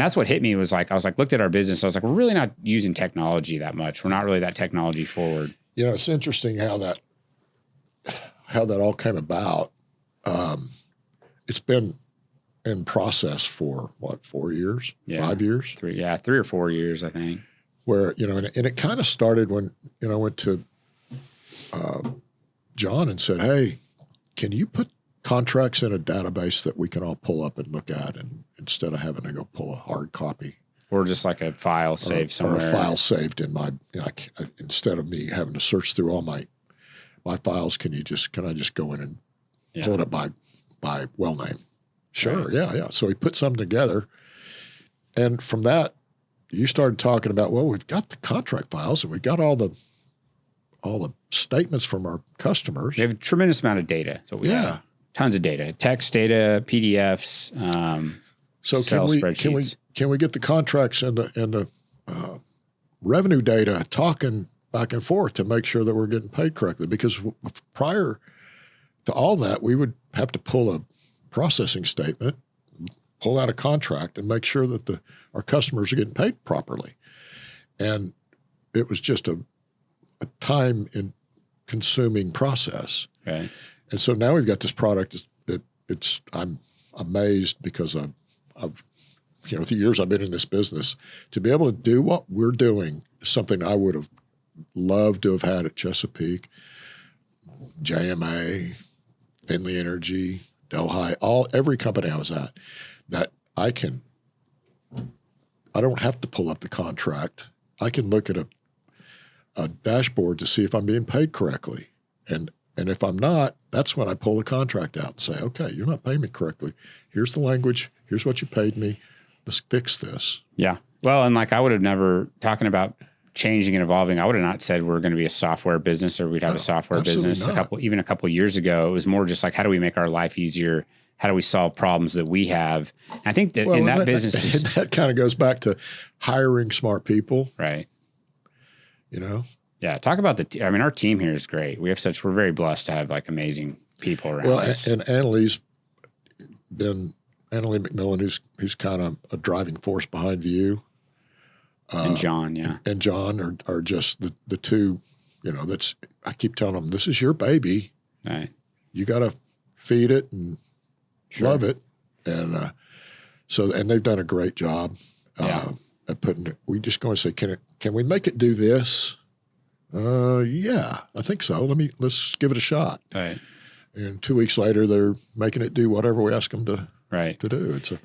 that's what hit me was like, I was like, looked at our business. I was like, we're really not using technology that much. We're not really that technology forward. You know, it's interesting how that all came about. It's been in process for what, 4 years, 5 years? 3 or 4 years, I think. Where, you know, and it kind of started when, you know, I went to John and said, hey, can you put contracts in a database that we can all pull up and look at, and instead of having to go pull a hard copy. Or just like a file saved somewhere. Or a file saved in my, you know, instead of me having to search through all my files, can I just go in and pull it up by well name? Sure, right. yeah. So we put something together. And from that, you started talking about, well, we've got the contract files and we've got all the statements from our customers. We have a tremendous amount of data. So we have tons of data, text data, PDFs, so Excel spreadsheets. Can we get the contracts and the revenue data talking back and forth to make sure that we're getting paid correctly? Because prior to all that, we would have to pull a processing statement, pull out a contract, and make sure that our customers are getting paid properly. And it was just a time-consuming process. Right. And so now we've got this product. I'm amazed because of you know, the years I've been in this business, to be able to do what we're doing is something I would have loved to have had at Chesapeake, JMA, Finley Energy, Delhi, every company I was at, that I don't have to pull up the contract. I can look at a dashboard to see if I'm being paid correctly. And if I'm not, that's when I pull the contract out and say, okay, you're not paying me correctly. Here's the language. Here's what you paid me. Let's fix this. Yeah. Well, and like I would have never, talking about changing and evolving, I would have not said we're going to be a software business or we'd have a software business a couple years ago. It was more just like, how do we make our life easier? How do we solve problems that we have? And I think that in that business, that kind of goes back to hiring smart people. Right. You know? Yeah. Talk about our team here is great. We're very blessed to have like amazing people around us. And Annalise McMillan, who's kind of a driving force behind View. And John, yeah. And John are just the two, you know, I keep telling them, this is your baby. Right. You got to feed it and love it. And and they've done a great job at putting it. We just go and say, can we make it do this? Yeah, I think so. Let's give it a shot. Right. And 2 weeks later, they're making it do whatever we ask them to do.